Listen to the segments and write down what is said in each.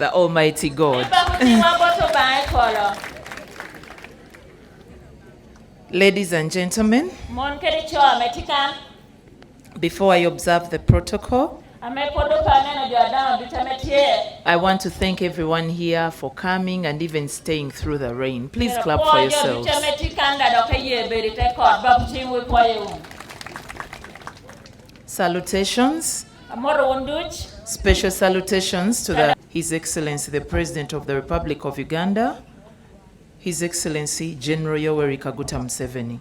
the Almighty God. Ladies and gentlemen, before I observe the protocol, I want to thank everyone here for coming and even staying through the rain. Please clap for yourselves. Salutations. Special salutations to His Excellency the President of the Republic of Uganda, His Excellency General Yoweri Kaguta Museveni.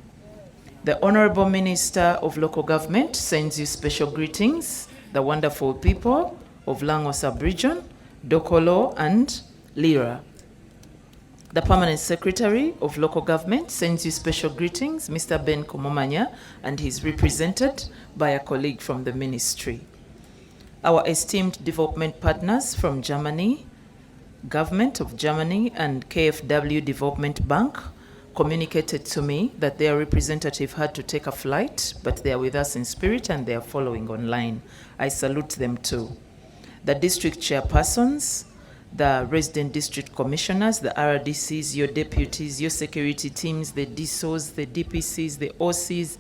The Honorable Minister of Local Government sends you special greetings, the wonderful people of Lango Sub-Region, Dokolo and Lira. The Permanent Secretary of Local Government sends you special greetings, Mr. Ben Komomanya, and he's represented by a colleague from the ministry. Our esteemed development partners from Germany, Government of Germany and KfW Development Bank communicated to me that their representative had to take a flight, but they are with us in spirit and they are following online. I salute them too. The district chairpersons, the resident district commissioners, the RDCs, your deputies, your security teams, the DSOs, the DPCs, the OCs,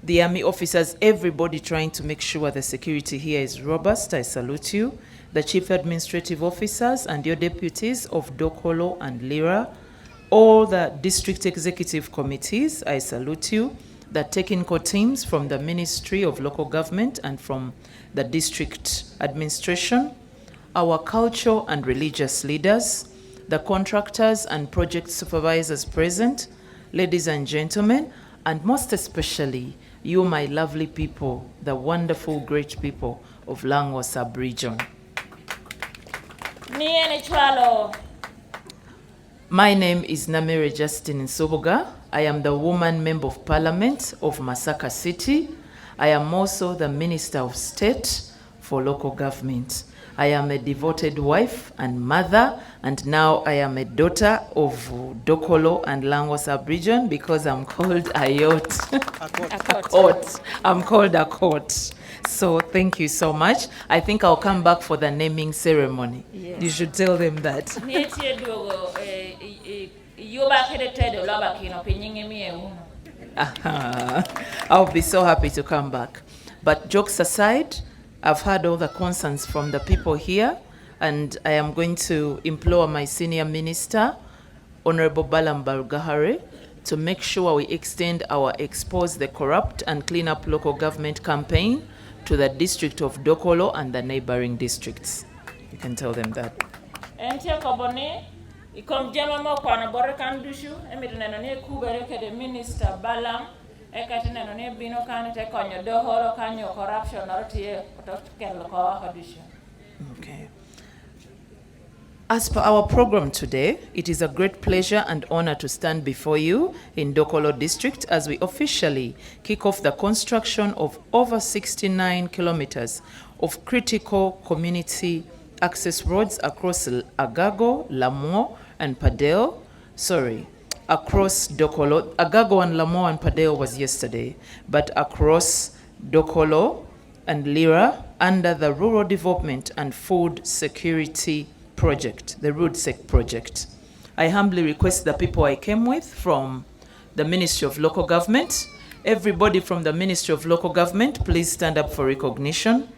the army officers, everybody trying to make sure the security here is robust. I salute you. The chief administrative officers and your deputies of Dokolo and Lira, all the district executive committees, I salute you. The technical teams from the Ministry of Local Government and from the district administration, our cultural and religious leaders, the contractors and project supervisors present, ladies and gentlemen, and most especially you, my lovely people, the wonderful, great people of Lango Sub-Region. My name is Nameere Justine Nsoboga. I am the Woman Member of Parliament of Masaka City. I am also the Minister of State for Local Government. I am a devoted wife and mother, and now I am a daughter of Dokolo and Lango Sub-Region because I'm called Ayot. A court. I'm called a court. So thank you so much. I think I'll come back for the naming ceremony. Yes. You should tell them that. I'll be so happy to come back. But jokes aside, I've heard all the concerns from the people here, and I am going to implore my senior minister, Honorable Balam Barugahare, to make sure we extend our Expose the Corrupt and Clean Up Local Government campaign to the district of Dokolo and the neighboring districts. You can tell them that. Minister Balam Okay. As per our program today, it is a great pleasure and honor to stand before you in Dokolo District as we officially kick off the construction of over 69 kilometers of critical community access roads across Agago, Lamoere, and Padel. Across Dokolo. Agago and Lamoere and Padel was yesterday, but across Dokolo and Lira under the Rural Development and Food Security Project, the RoodSec project. I humbly request the people I came with from the Ministry of Local Government. Everybody from the Ministry of Local Government, please stand up for recognition.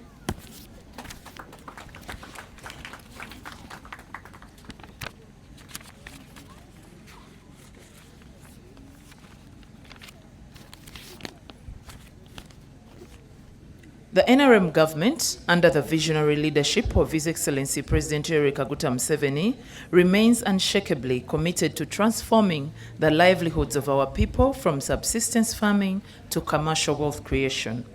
The NRM government, under the visionary leadership of His Excellency President Yoweri Kaguta Museveni, remains unshakably committed to transforming the livelihoods of our people from subsistence farming to commercial wealth creation.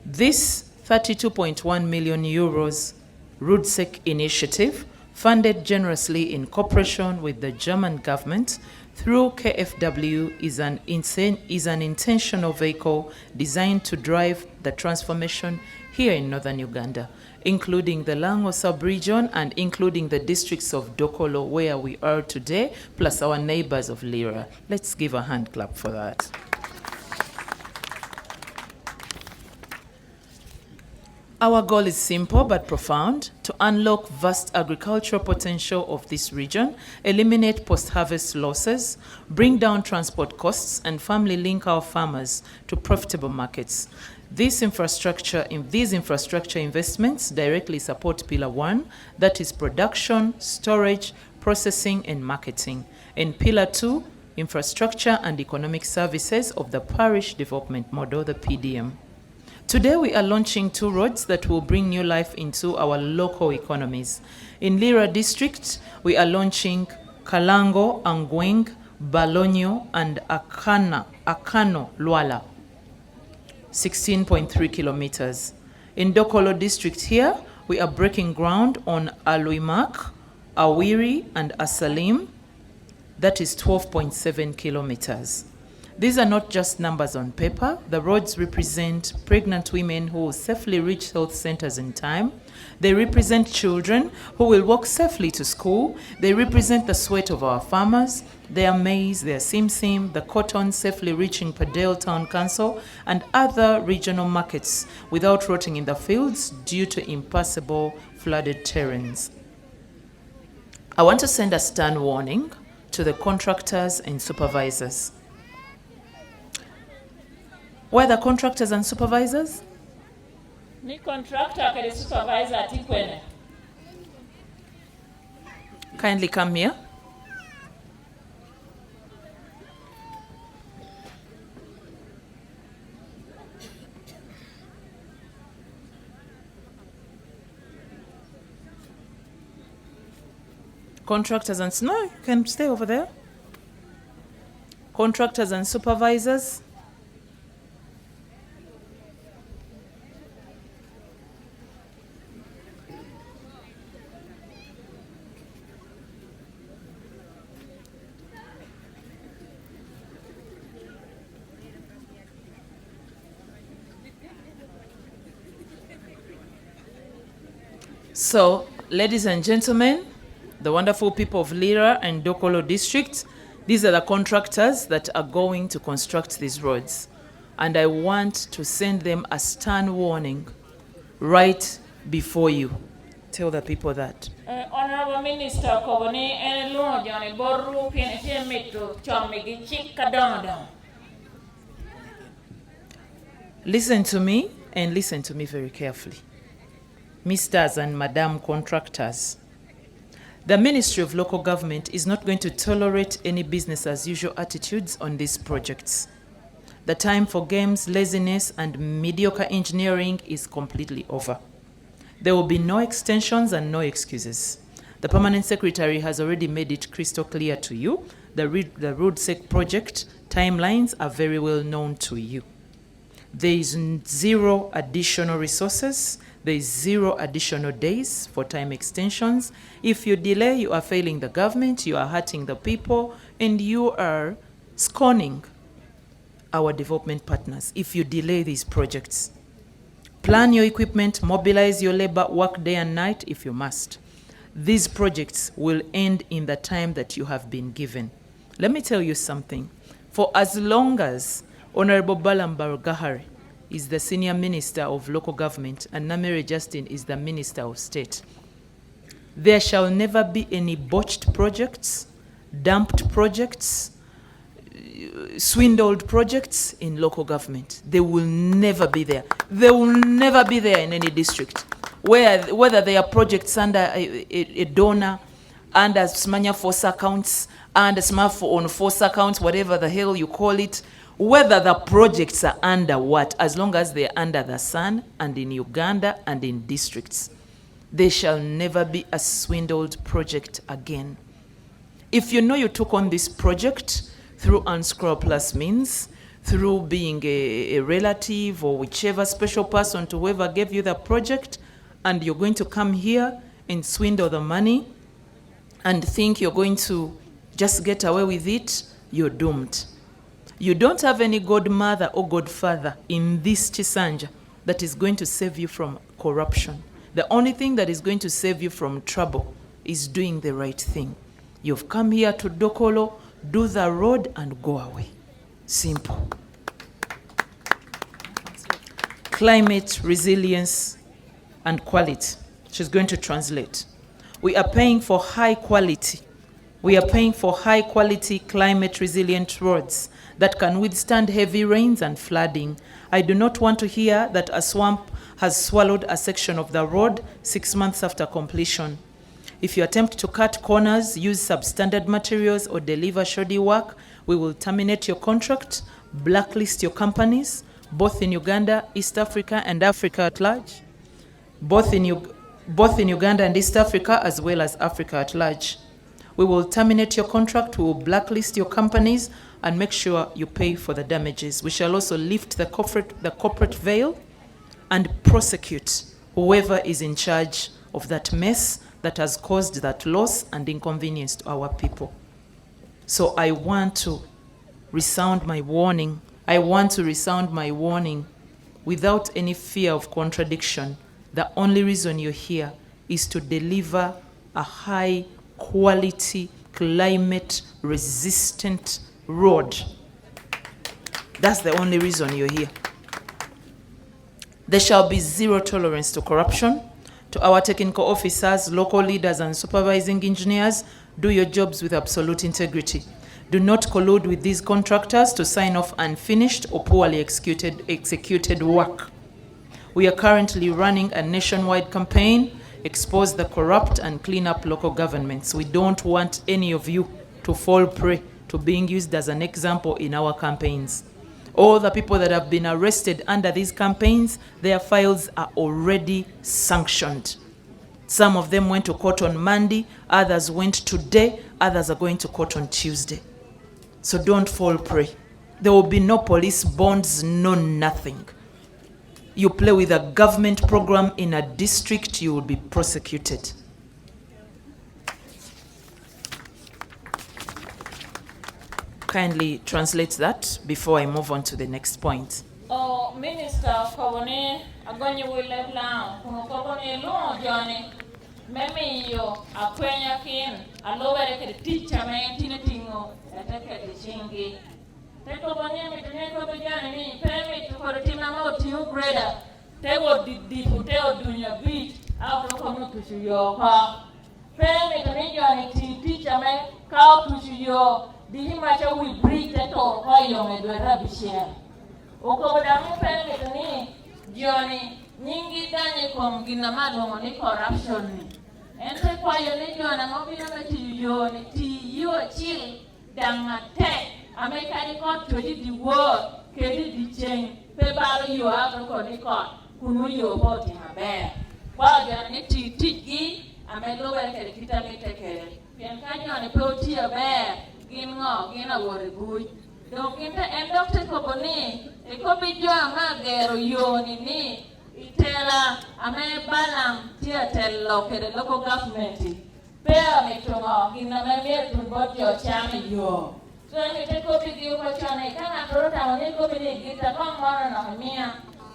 This 32.1 million euros RoodSec initiative, funded generously in cooperation with the German government through KfW, is an intentional vehicle designed to drive the transformation here in northern Uganda, including the Lango sub-region and including the districts of Dokolo, where we are today, plus our neighbors of Lira. Let's give a hand clap for that. Our goal is simple but profound: to unlock vast agricultural potential of this region, eliminate post-harvest losses, bring down transport costs, and firmly link our farmers to profitable markets. These infrastructure investments directly support Pillar 1, that is production, storage, processing, and marketing, and Pillar 2, infrastructure and economic services of the Parish Development Model, the PDM. Today we are launching 2 roads that will bring new life into our local economies. In Lira District, we are launching Kalango, Angweng, Balonyo, and Akano Luala, 16.3 kilometers. In Dokolo District here, we are breaking ground on Aluimak, Awiri, and Asalim, that is 12.7 kilometers. These are not just numbers on paper. The roads represent pregnant women who will safely reach health centers in time. They represent children who will walk safely to school. They represent the sweat of our farmers, their maize, their simsim, the cotton safely reaching Padale Town Council and other regional markets without rotting in the fields due to impassable flooded terrains. I want to send a stern warning to the contractors and supervisors. Where are the contractors and supervisors? Ni contractor ke supervisor atikwene. Kindly come here. Contractors and no, you can stay over there. Contractors and supervisors. So, ladies and gentlemen, the wonderful people of Lira and Dokolo districts, these are the contractors that are going to construct these roads. And I want to send them a stern warning right before you. Tell the people that. Honorable Minister, Koboni and Lord Boru Listen to me and listen to me very carefully. Misters and Madam contractors, the Ministry of Local Government is not going to tolerate any business as usual attitudes on these projects. The time for games, laziness, and mediocre engineering is completely over. There will be no extensions and no excuses. The Permanent Secretary has already made it crystal clear to you. The RoadSec project timelines are very well known to you. There is 0 additional resources. There is 0 additional days for time extensions. If you delay, you are failing the government, you are hurting the people, and you are scorning our development partners if you delay these projects. Plan your equipment, mobilize your labor, work day and night if you must. These projects will end in the time that you have been given. Let me tell you something. For as long as Honorable Balambar Gahari is the Senior Minister of Local Government and Nameere Justine is the Minister of State, there shall never be any botched projects, dumped projects, swindled projects in local government. They will never be there. They will never be there in any district. Whether they are projects under a donor, under Smanya Force accounts, under Smartphone Force accounts, whatever the hell you call it, whether the projects are under what, as long as they are under the sun and in Uganda and in districts, there shall never be a swindled project again. If you know you took on this project through unscrupulous means, through being a relative or whichever special person to whoever gave you the project, and you're going to come here and swindle the money and think you're going to just get away with it, you're doomed. You don't have any godmother or godfather in this Chisanja that is going to save you from corruption. The only thing that is going to save you from trouble is doing the right thing. You've come here to Dokolo, do the road and go away. Simple. Climate resilience and quality. She's going to translate. We are paying for high quality. We are paying for high quality climate resilient roads that can withstand heavy rains and flooding. I do not want to hear that a swamp has swallowed a section of the road 6 months after completion. If you attempt to cut corners, use substandard materials, or deliver shoddy work, we will terminate your contract, blacklist your companies, both in Uganda, East Africa, and Africa at large. Both in Uganda and East Africa, as well as Africa at large. We will terminate your contract, we will blacklist your companies, and make sure you pay for the damages. We shall also lift the corporate veil and prosecute whoever is in charge of that mess that has caused that loss and inconvenience to our people. So I want to resound my warning. I want to resound my warning without any fear of contradiction. The only reason you're here is to deliver a high quality, climate resistant road. That's the only reason you're here. There shall be zero tolerance to corruption. To our technical officers, local leaders, and supervising engineers, do your jobs with absolute integrity. Do not collude with these contractors to sign off unfinished or poorly executed work. We are currently running a nationwide campaign, expose the corrupt and clean up local governments. We don't want any of you to fall prey to being used as an example in our campaigns. All the people that have been arrested under these campaigns, their files are already sanctioned. Some of them went to court on Monday, others went today, others are going to court on Tuesday. So don't fall prey. There will be no police bonds, no nothing. You play with a government program in a district, you will be prosecuted. Kindly translate that before I move on to the next point. Oh, Minister, Kobone, agonye wile blanc, kuno Kobone lo Johnny, meme yo, akwenya kin, alowere ke teacher me tine tingo, atake de chingi. Te Kobone mi tene ko bejani ni, permit ko tima mo tiu grader. Te wo di hotel dunya beach, afro kono tushu yo ha. Permit ni Johnny teacher me, ka tushu yo. Dihimacha we breathe at all, why you may do a rubbish here. Okodamu permit ni, Johnny, Ningi Dani come Ginamado ni corruption. Enter quietly, John, and Mobile to you a chill, damn a tech. American court to the word, Kedi the chain, Pebalo you have a court, who you about him a bear. While Johnny Tiki, I may go back at the Kitamita. Pianca on a poti a bear. Gina wore good. Don't get the Dr. Kobone, a copy Joa Magero Yoni ni, Itela, Ame Balam, Tiatel the local government. Bear me to know, Gina Nameere to got your charming yo. So I take copy you for China, can't approach our neighbor, get a long one on me.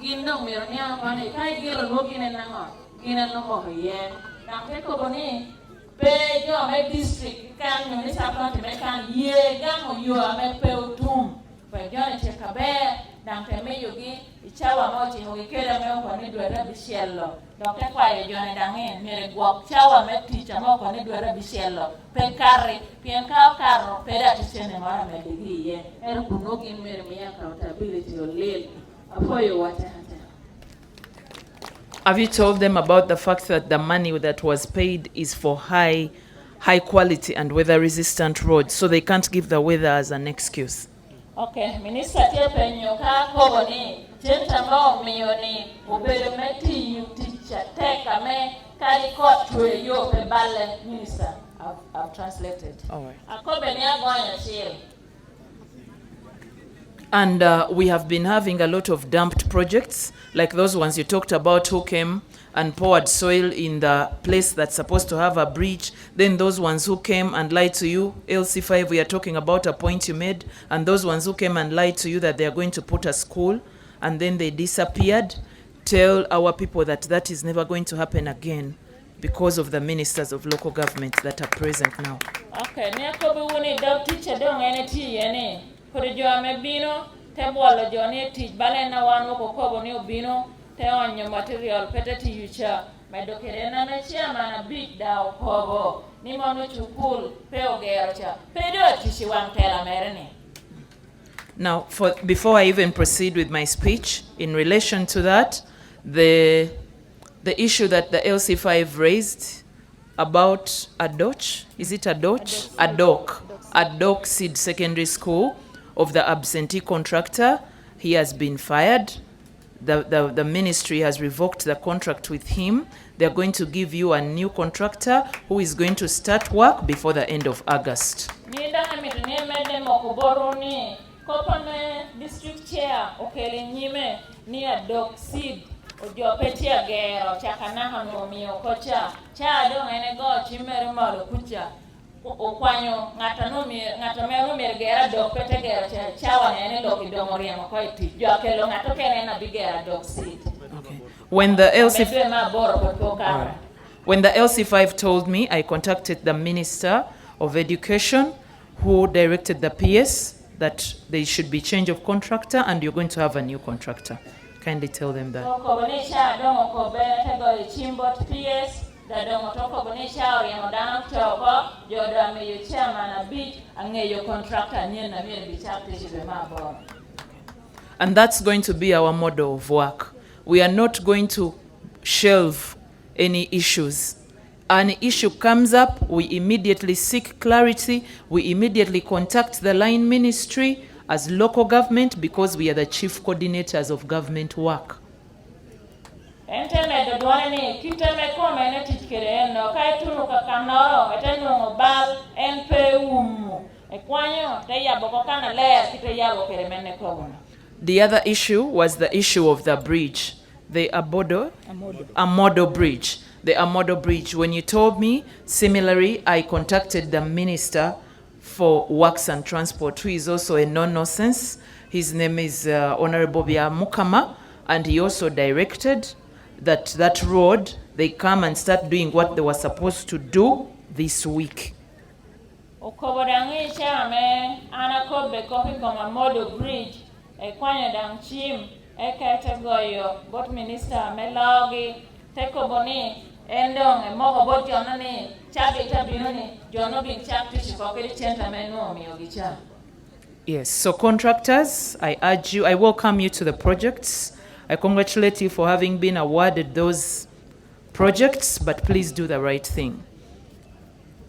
Gino Mirnia, one a kind girl looking in a Gina no more yet. Dr. Kobone. Pay your district, can municipal to make an year, gam you are made pay tomb. But Johnny check a bear, Dante may you give each hour mountain, we care about when you do a rubbish yellow. Dr. Quiet, Johnny Dangin, Mary walk, shower, make teacher, more when you do a rubbish yellow. Pay carry, Pian cow carro, pay that to send him on a degree, and who no give me accountability or late. For your water. Have you told them about the fact that the money that was paid is for high quality and weather resistant roads, so they can't give the weather as an excuse? Okay, Minister Tepenyoka Kobone, Gentamo Mioni, Ubelmeti, you teacher, take a man, carry court to a yoke, a ballet minister. I've translated. All right. A Kobenia going to shield. And we have been having a lot of dumped projects, like those ones you talked about, who came and poured soil in the place that's supposed to have a bridge. Then those ones who came and lied to you, LC5, we are talking about a point you made, and those ones who came and lied to you that they are going to put a school, and then they disappeared. Tell our people that that is never going to happen again because of the ministers of local government that are present now. Okay, Niakobi wuni dog teacher don't any any. For the job, Bino, Tebola, Johnny, teach Balena one woko Kobo New Bino, te onyo material petati yucha medokere na me chairman a big daw kobo ni mono chukul pe ogero cha pedo tishi wang tela merene. Now, before I even proceed with my speech, in relation to that, the issue that the LC5 raised about Adoch, is it Adoch? Adok Seed Secondary School of the absentee contractor, he has been fired. The ministry has revoked the contract with him. They're going to give you a new contractor who is going to start work before the end of August. Kopame district chair okele nyime ni Adok Seed ojopetia gero chakana hanomio kocha cha do ene go chimere malo kucha okwanyo ngata mero gera dok pete gero cha wane ene lo kidomoria ko iti jokelo ngato kene na bigera Adok Seed. Okay. When the LC5 told me, I contacted the Minister of Education who directed the PS that there should be change of contractor and you're going to have a new contractor. Kindly tell them that. And that's going to be our model of work. We are not going to shelve any issues. An issue comes up, we immediately seek clarity, we immediately contact the line ministry as local government because we are the chief coordinators of government work. The other issue was the issue of the bridge, the Amodo Bridge. The Amodo Bridge. When you told me, similarly, I contacted the Minister for Works and Transport, who is also a no-nonsense. His name is Honorable Bia Mukama, and he also directed that road, they come and start doing what they were supposed to do this week. Amodo Bridge, both Minister Melogi, Tekoboni, Endong, and Moko Jonani, Chabi Tabuni, Jonobin Chaptish for Gentlemen. Yes, so contractors, I urge you, I welcome you to the projects. I congratulate you for having been awarded those projects, but please do the right thing.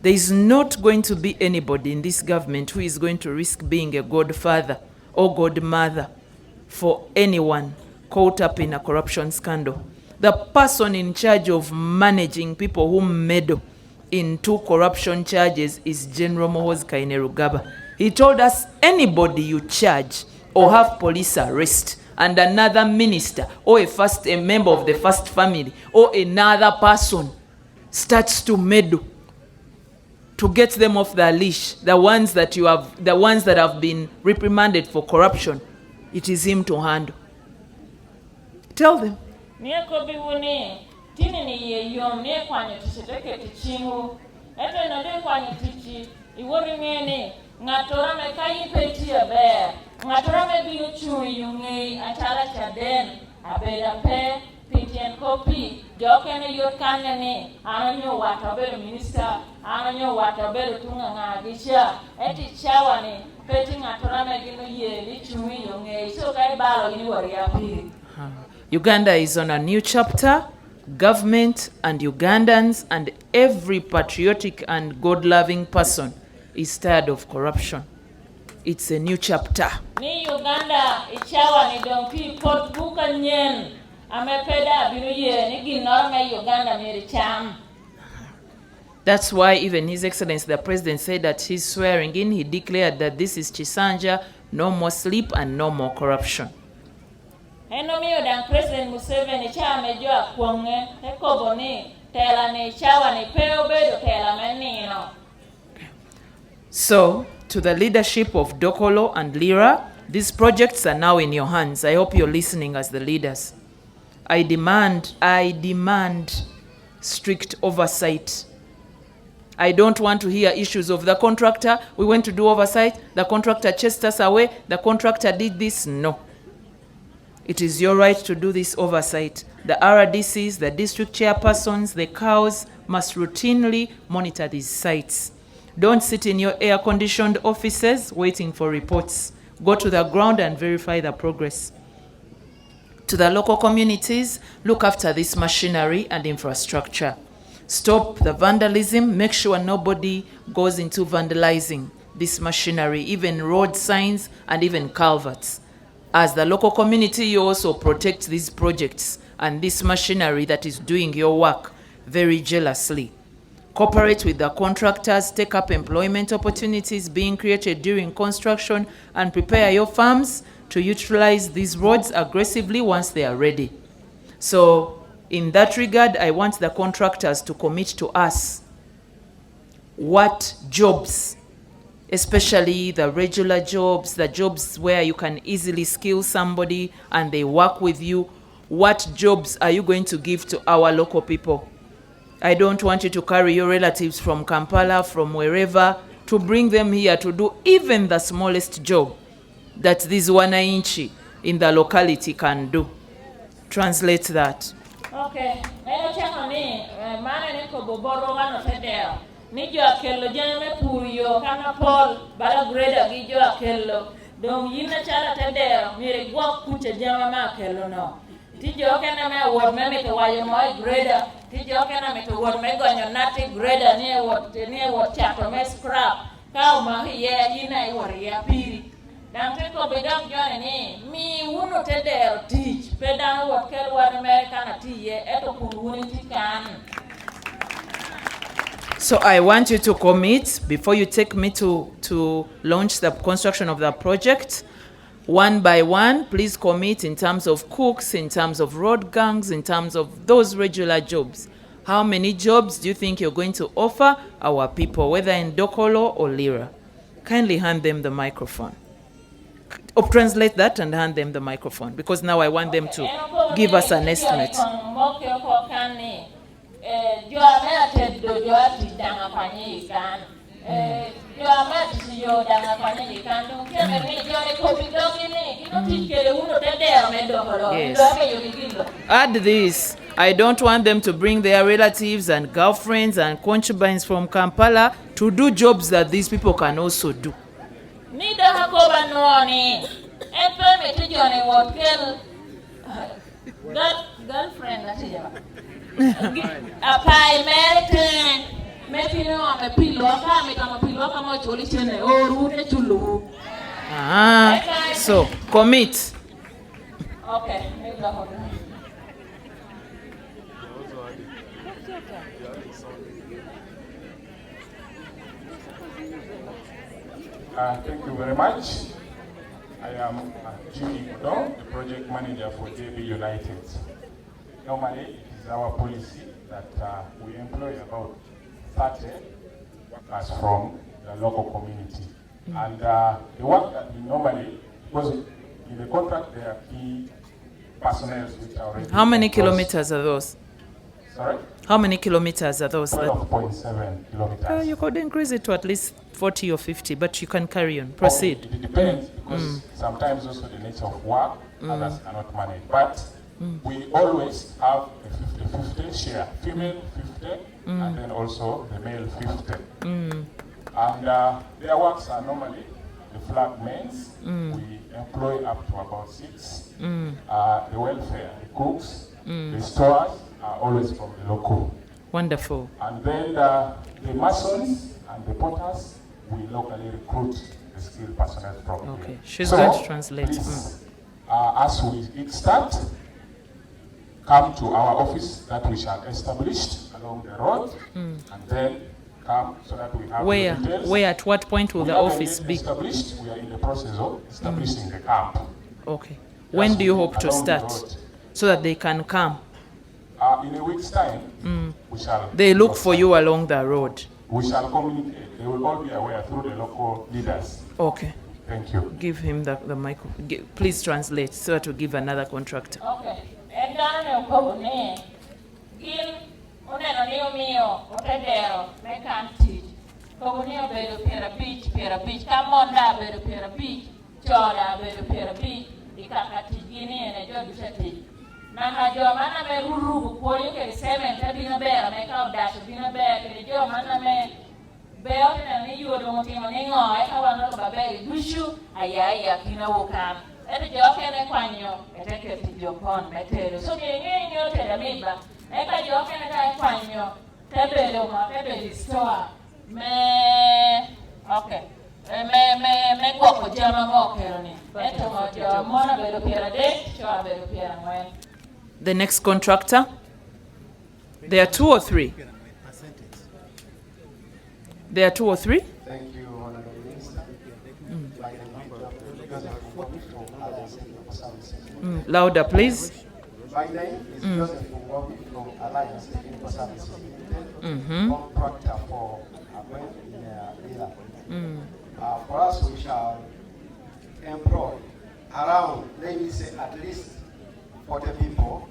There is not going to be anybody in this government who is going to risk being a godfather or godmother for anyone caught up in a corruption scandal. The person in charge of managing people who meddle in 2 corruption charges is General Mohoz Kainerugaba. He told us anybody you charge or have police arrest and another minister or a member of the first family or another person starts to meddle to get them off their leash, the ones that have been reprimanded for corruption, it is him to handle. Tell them. Tini ni ye yom ne kwanye tishiteke tichingu eto inode kwanye tichi iwori ngene ngatora me kayi peti abe ngatora me biyo chui yungi atala chaden abeda pe pitien kopi jokene yotkanya ni anonyo watabelo minister anonyo watabelo tunga ngagisha eti chawa ni peti ngatora me gino ye li chui yungi so kai balo ini wari api. Uganda is on a new chapter. Government and Ugandans and every patriotic and God-loving person is tired of corruption. It's a new chapter. Ni Uganda ichawa ni donki pot buka nyen amepeda binuye ni ginorme Uganda miricham. That's why even His Excellency the President said that he's swearing in, he declared that this is Chisanja, no more sleep and no more corruption. Eno miyo dan President Museveni cha mejua kuonge tekobo ni tela ni chawa ni peo bedo tela menino. So, to the leadership of Dokolo and Lira, these projects are now in your hands. I hope you're listening as the leaders. I demand strict oversight. I don't want to hear issues of the contractor. We went to do oversight. The contractor chased us away. The contractor did this. No. It is your right to do this oversight. The RDCs, the district chairpersons, the cows must routinely monitor these sites. Don't sit in your air-conditioned offices waiting for reports. Go to the ground and verify the progress. To the local communities, look after this machinery and infrastructure. Stop the vandalism. Make sure nobody goes into vandalizing this machinery, even road signs and even culverts. As the local community, you also protect these projects and this machinery that is doing your work very jealously. Cooperate with the contractors, take up employment opportunities being created during construction, and prepare your farms to utilize these roads aggressively once they are ready. So in that regard, I want the contractors to commit to us what jobs, especially the regular jobs, the jobs where you can easily skill somebody and they work with you, what jobs are you going to give to our local people? I don't want you to carry your relatives from Kampala, from wherever, to bring them here to do even the smallest job that this wananchi in the locality can do. Translate that. Okay. Ni jo akello jeme puriyo kana pol bala greda gi jo akello donc yina chala tedero mire gwa kuche jama ma akello no ti jo kana me word me to wayo mo greda ti jo kana me to word me gonyo nati greda ni word chato me scrap ka ma ye yina I wor ya piri dan te ko be dam jone ni mi wuno tedero teach pedan word kel war America na ti ye eto kun ti kan. So I want you to commit, before you take me to launch the construction of the project, one by one, please commit in terms of cooks, in terms of road gangs, in terms of those regular jobs. How many jobs do you think you're going to offer our people, whether in Dokolo or Lira? Kindly hand them the microphone. Or translate that and hand them the microphone, because now I want them to give us an estimate. Yes. Add this. I don't want them to bring their relatives and girlfriends and concubines from Kampala to do jobs that these people can also do. Girlfriend a pie American maybe no I'm a pillow I'm a choli chene or chulu. So commit. Okay, thank you very much. I am Justine, the project manager for JB United. Normally, it is our policy that we employ about 30 workers from the local community. And the work that we normally, because in the contract there are key personnel which are already... How many kilometers are those? Sorry? How many kilometers are those? 12.7 kilometers. You could increase it to at least 40 or 50, but you can carry on. Proceed. It depends, because sometimes also the nature of work, others cannot manage. But we always have a 50-50 share, female 50, and then also the male 50. And their works are normally the flag mains. We employ up to about 6. The welfare, the cooks, the stores are always from the local. Wonderful. And then the masons and the potters, we locally recruit the skilled personnel from here. Okay, she's going to translate. Please, as we start, come to our office that we shall establish along the road, and then come so that we have the details. Where, at what point will the office be? Established. We are in the process of establishing the camp. Okay. When do you hope to start? So that they can come? In a week's time, we shall... They look for you along the road. We shall communicate. They will all be aware through the local leaders. Okay. Thank you. Give him the microphone. Please translate so that we give another contractor. Okay. ikaka tijini ene jo dusa tiji na ha jo mana me ruru ko yo ke semen ta bino bera me ka dash bino bera ke jo mana me bera na ni yo do moti mani ngo e ka wana ba beri dushu aya kina wokan ene jo ke ne kwanyo ete ke tijo pon metero so ke ngenyo te da miba e ka jo ke ne ka kwanyo tebele ma tebele store me okay me gwoko jama mo keroni eto mo jo mona bedo piera de cho bedo piera ngwen. The next contractor. There are 2 or 3. There are 2 or 3. Thank you, Honorable Minister. By the name of Joseph Mwobi from Alliance Technical Services. Louder, please. My name is Joseph Mwobi from Alliance Technical Services. Contractor for Nameere. For us, we shall employ around, let me say, at least 40 people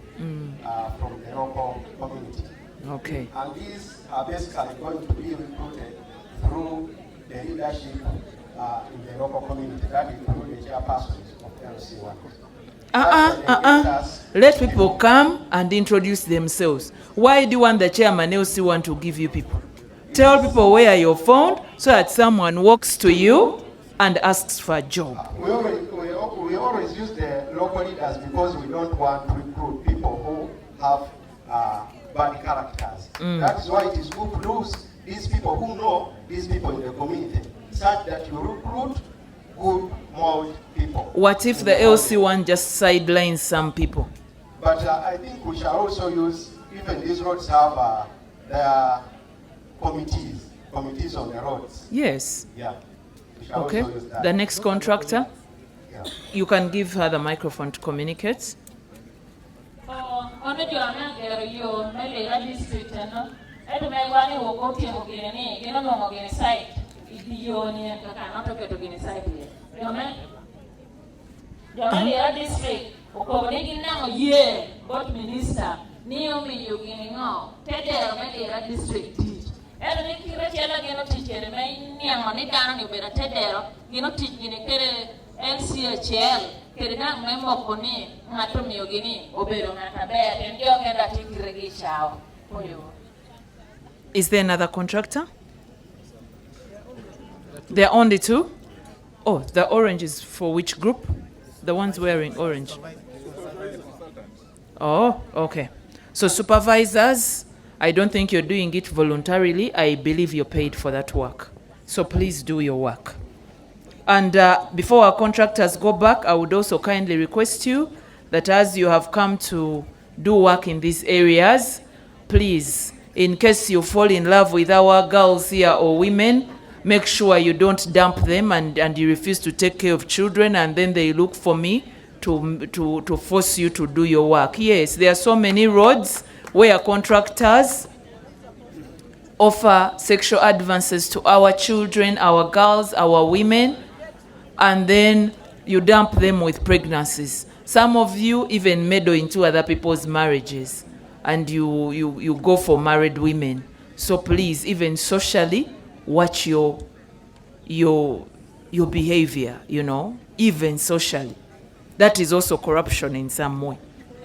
from the local community. Okay. And these are basically going to be recruited through the leadership in the local community. That includes the chairpersons of LC1. Let people come and introduce themselves. Why do you want the chairman LC1 to give you people? Tell people where you're found so that someone walks to you and asks for a job. We always use the local leaders because we don't want to recruit people who have bad characters. That's why it is good to lose these people who know these people in the community, such that you recruit good moral people. What if the LC1 just sidelines some people? But I think we shall also use, even these roads have their committees on the roads. Yes. Yeah. We shall Okay. also use that. The next contractor, Yeah. you can give her the microphone to communicate. Ono jo amagero yo Nameere district no eto me wani wo ko timo gine ni gino no gine site idi yo ni ka na to keto gine site ye yo me Nameere district ko ne gina ngo ye bot minister ni yo mi yo gine ngo tedero Nameere district teach eto ni kire chela gino tichere me ni ngo ni dano ni bera tedero gino teach gine kere NCHL kerina membo koni ngato miogini obero ngata be ndio kenda tikiregi chao oyo. Is there another contractor? There are only 2? Oh, the orange is for which group? The ones wearing orange. Oh, okay. So supervisors, I don't think you're doing it voluntarily. I believe you're paid for that work. So please do your work. And before our contractors go back, I would also kindly request you that as you have come to do work in these areas, please, in case you fall in love with our girls here or women, make sure you don't dump them and you refuse to take care of children and then they look for me to force you to do your work. Yes, there are so many roads where contractors offer sexual advances to our children, our girls, our women, and then you dump them with pregnancies. Some of you even meddle into other people's marriages and you go for married women. So please, even socially, watch your behavior, you know, even socially. That is also corruption in some way.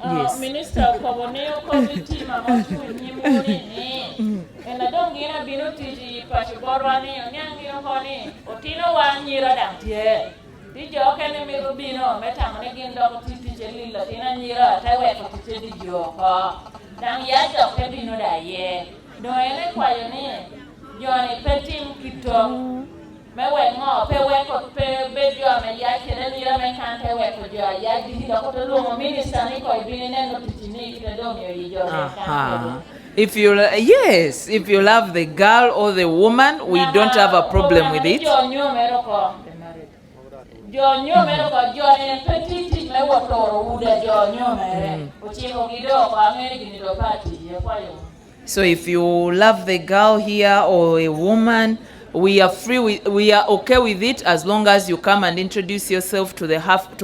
Yes. Minister Koboneo committee mama tu nyimuri ni ena dongina bino tiji pashiborwani onyangi okoni otino wanyira dantie dijo okene miru bino metamne gindo titi jelilo tina nyira tawe ko titi dijo ko dang ya jok te bino da ye do ene kwayo ni joni petim kito mewe ngo pe we ko pe bejo me ya kene nyira me kante we ko jo ya di do ko to lo minister ni ko bini ne no titi ni kite do me yi jo If you love the girl or the woman, we don't have a problem with it. So if you love the girl here or a woman, we are okay with it as long as you come and introduce yourself to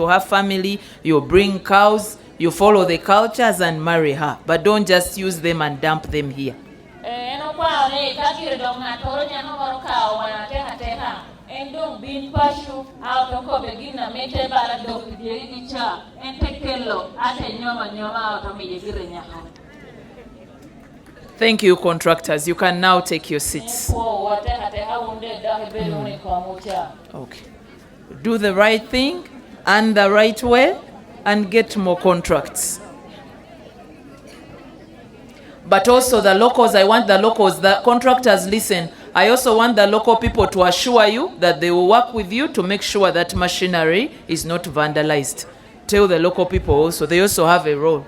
her family, you bring cows, you follow the cultures and marry her, but don't just use them and dump them here. in pashu out of begina mete bara do cha and take kello ate nyoma out of me Thank you, contractors. You can now take your seats. Okay. Do the right thing and the right way and get more contracts. But also the locals, I want the locals, the contractors, listen. I also want the local people to assure you that they will work with you to make sure that machinery is not vandalized. Tell the local people also, they also have a role.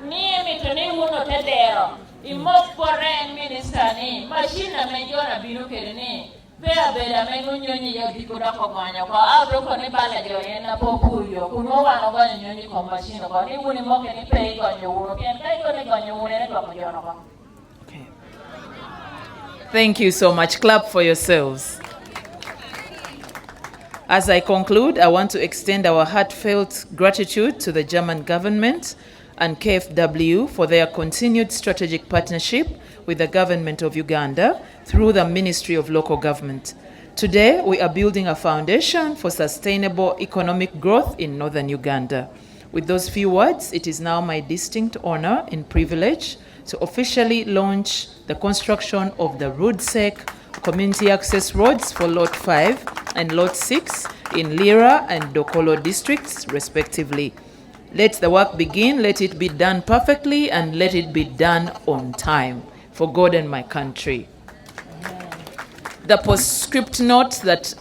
Okay. Thank you so much. Clap for yourselves. As I conclude, I want to extend our heartfelt gratitude to the German government and KfW for their continued strategic partnership with the government of Uganda through the Ministry of Local Government. Today, we are building a foundation for sustainable economic growth in northern Uganda. With those few words, it is now my distinct honor and privilege to officially launch the construction of the road-sec community access roads for Lot 5 and Lot 6 in Lira and Dokolo districts, respectively. Let the work begin, let it be done perfectly, and let it be done on time for God and my country. The postscript note that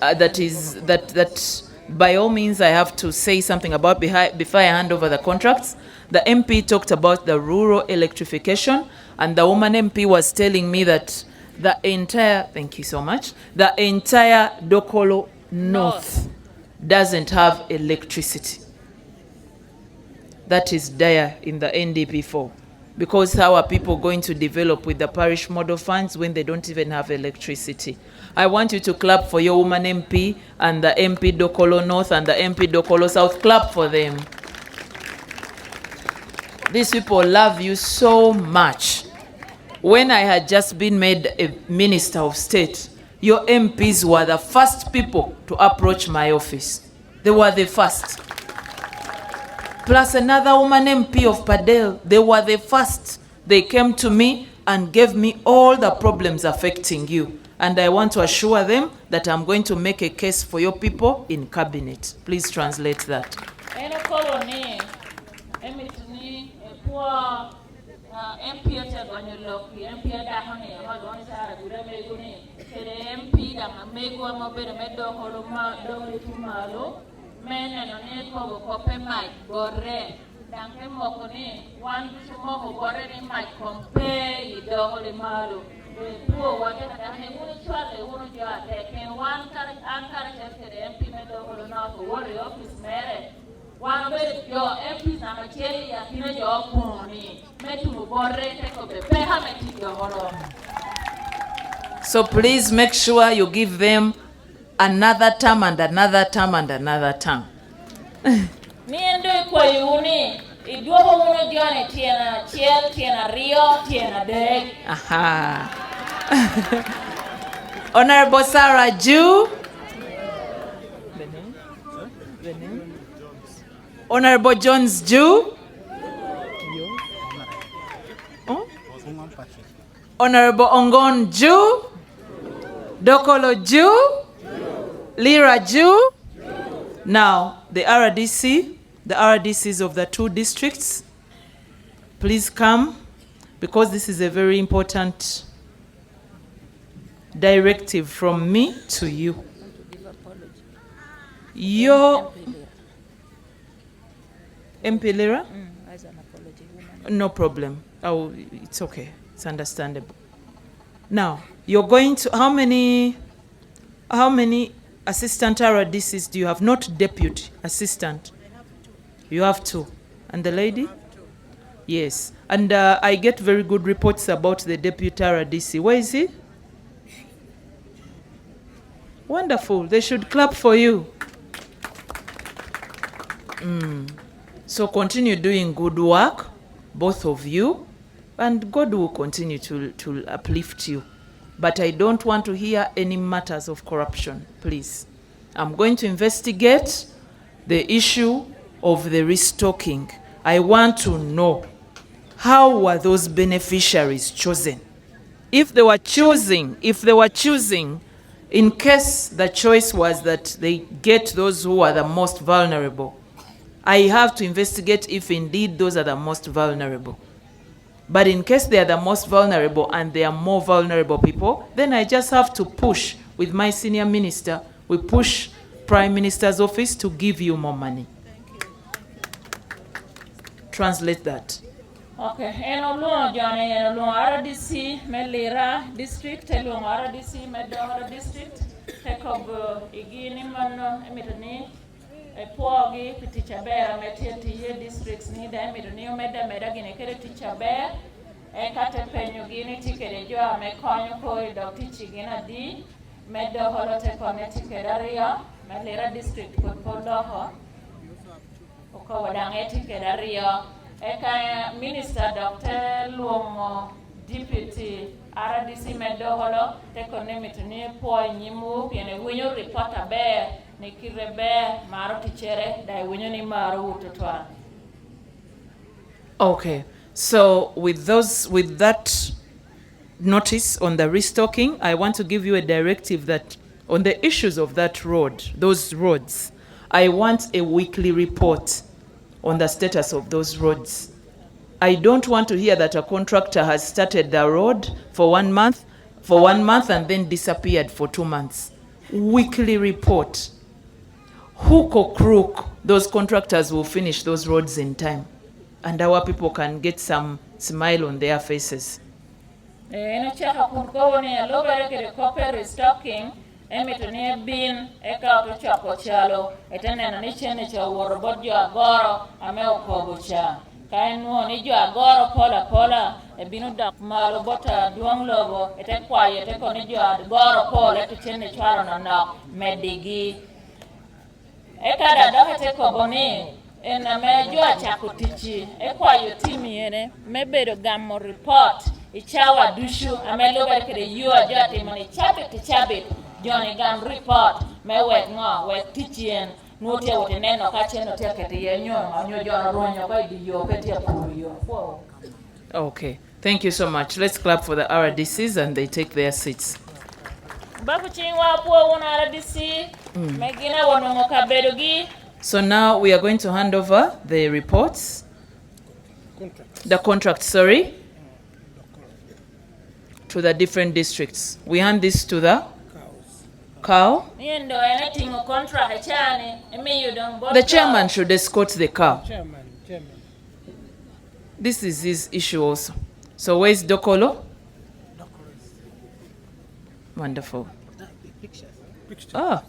by all means I have to say something about before I hand over the contracts. The MP talked about the rural electrification, and the woman MP was telling me that the entire, thank you so much, the entire Dokolo North doesn't have electricity. That is dire in the NDP4. Because how are people going to develop with the parish model funds when they don't even have electricity? I want you to clap for your woman MP and the MP Dokolo North and the MP Dokolo South. Clap for them. These people love you so much. When I had just been made a Minister of State, your MPs were the first people to approach my office. They were the first. Plus another woman MP of Padel, they were the first. They came to me and gave me all the problems affecting you. And I want to assure them that I'm going to make a case for your people in cabinet. Please translate that. So please make sure you give them another term and another term and another term. Aha. Honorable Sarah Jew. Honorable Jones Jew. Oh? Honorable Ongon Jew. Dokolo Jew. Lira Jew. Now, the RDCs of the two districts, please come, because this is a very important directive from me to you. Your MP Lira? As an apology. No problem. Oh, it's okay. It's understandable. Now, you're going to, how many assistant RDCs do you have? Not deputy, assistant. You have two. And the lady? Yes. And I get very good reports about the deputy RDC. Where is he? Wonderful. They should clap for you. So continue doing good work, both of you, and God will continue to uplift you. But I don't want to hear any matters of corruption, please. I'm going to investigate the issue of the restocking. I want to know, how were those beneficiaries chosen? If they were choosing, in case the choice was that they get those who are the most vulnerable, I have to investigate if indeed those are the most vulnerable. But in case they are the most vulnerable and they are more vulnerable people, then I just have to push with my senior minister. We push Prime Minister's office to give you more money. Translate that. Okay, eno luo Johnny, eno luo RDC, Nameere district, eno luo RDC, Dokolo district, tekob igini mano emitoni pogi teacher bear metiye districts ni da emitoni meda gine kere teacher bear kate penyo gini tikere jo amekonyo ko Dr. Chigina di Dokolo teko metikere ariyo Nameere district kod Podoho ko wadange tikere ariyo Eka Minister Dr. Luomo Deputy RDC Dokolo teko nemitoni po nyimu piene winyo reporter bear nikire bear maro tichere dai winyo ni maro utotwa. Okay, so with that notice on the restocking, I want to give you a directive that on the issues of that road, those roads, I want a weekly report on the status of those roads. I don't want to hear that a contractor has started the road for 1 month, and then disappeared for 2 months. Weekly report. Hook or crook, those contractors will finish those roads in time, and our people can get some smile on their faces. Eno chaka kunko ni alobere kere copper restocking emitoni bin eka to chako chalo etenena ni chene cha woro bodjo agoro ame okobo cha kainu ni jo agoro pola ebinu dak malo bota duong lobo ete kwaye ete ko ni jo agoro pola to chene charo na medigi eka da ete ko boni ena me jo chako tichi ekwayo timi ene mebedo gamo report ichawa dushu ameloga kede yua jati mani chabit Johnny gam report me wet ngo wet tichien nutia wote neno kache no tia kete yenyo anyo jona ronyo kwa di yo petia puriyo. Okay, thank you so much. Let's clap for the RDCs and they take their seats. Babu chingwa po una RDC megina wono kabedogi. So now we are going to hand over the reports. The contract, to the different districts. We hand this to the cow. The chairman should escort the cow. Chairman. This is his issue also. So where's Dokolo? Wonderful. Pictures. Ah.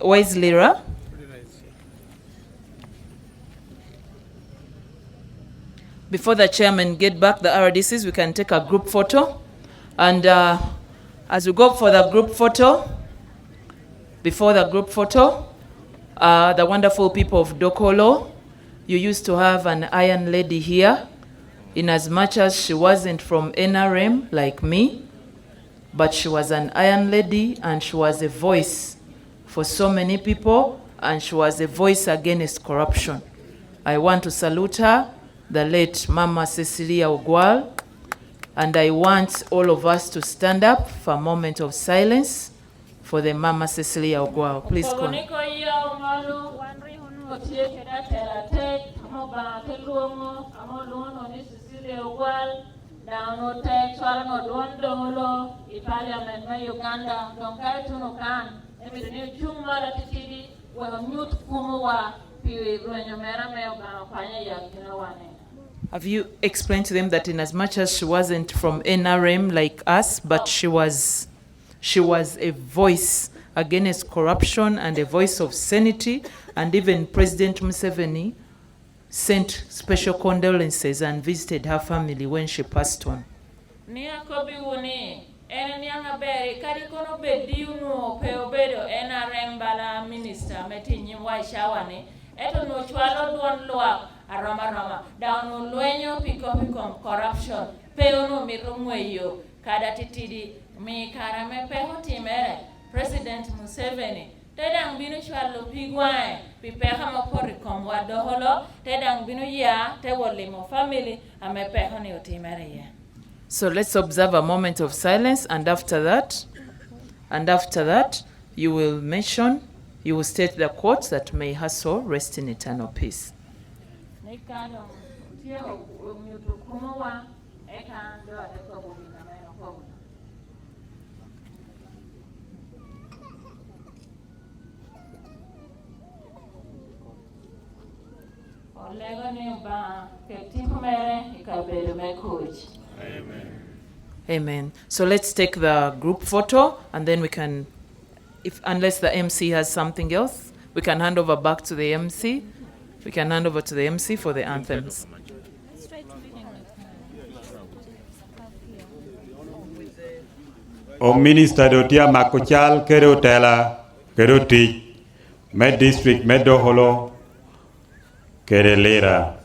Where's Lyra? Before the chairman get back the RDCs, we can take a group photo. And as we go for the group photo, before the group photo, the wonderful people of Dokolo, you used to have an iron lady here, in as much as she wasn't from NRM like me, but she was an iron lady and she was a voice for so many people, and she was a voice against corruption. I want to salute her, the late Mama Cecilia Ogwal, and I want all of us to stand up for a moment of silence for the Mama Cecilia Ogwal. Please come. Have you explained to them that in as much as she wasn't from NRM like us, but she was a voice against corruption and a voice of sanity, and even President Museveni sent special condolences and visited her family when she passed on. NRM bala minister meti nyimwa ishawani eto no chwalo duon luak aroma down no luenyo piko corruption peo no mirumweyo kada titidi mi karame peho timere President Museveni tedang binu chwalo pigwae pipeha mapori komwa Dokolo tedang binu ya te wolimo family amepeho ni utimere ye. So let's observe a moment of silence, and after that, you will state the quotes that may her soul rest in eternal peace. Amen. So let's take the group photo, and then we can, unless the MC has something else, we can hand over back to the MC. We can hand over to the MC for the anthems. O Minister Dotia Makuchal Kero Tela Kero Ti Med District Med Dokolo Kere Lera.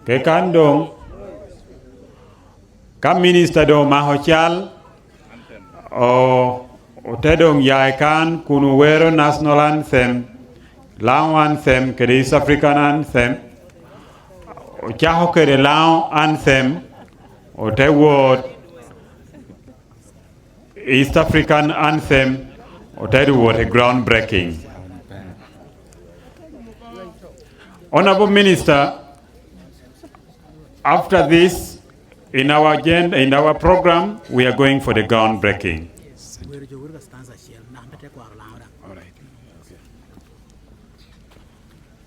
Kekandong ka Minister do Mahochal o tedong yaikan kunuwero national anthem, Lao anthem, kere East African anthem, o chaho kere Lao anthem, o te word East African anthem, o te word a groundbreaking. Honorable Minister, after this, in our agenda, in our program, we are going for the groundbreaking.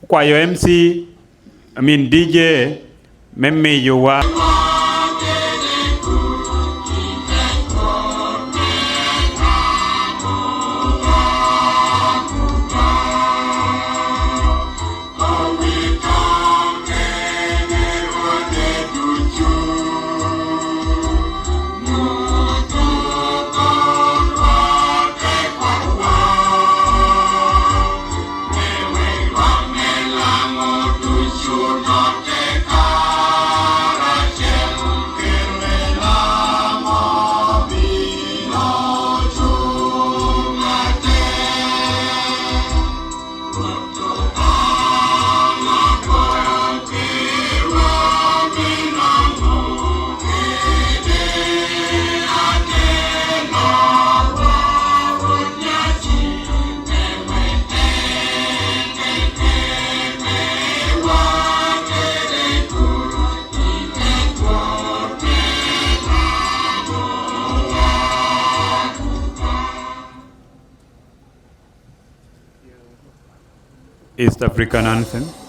Kwa yo MC, DJ, meme yo wa. East African anthem.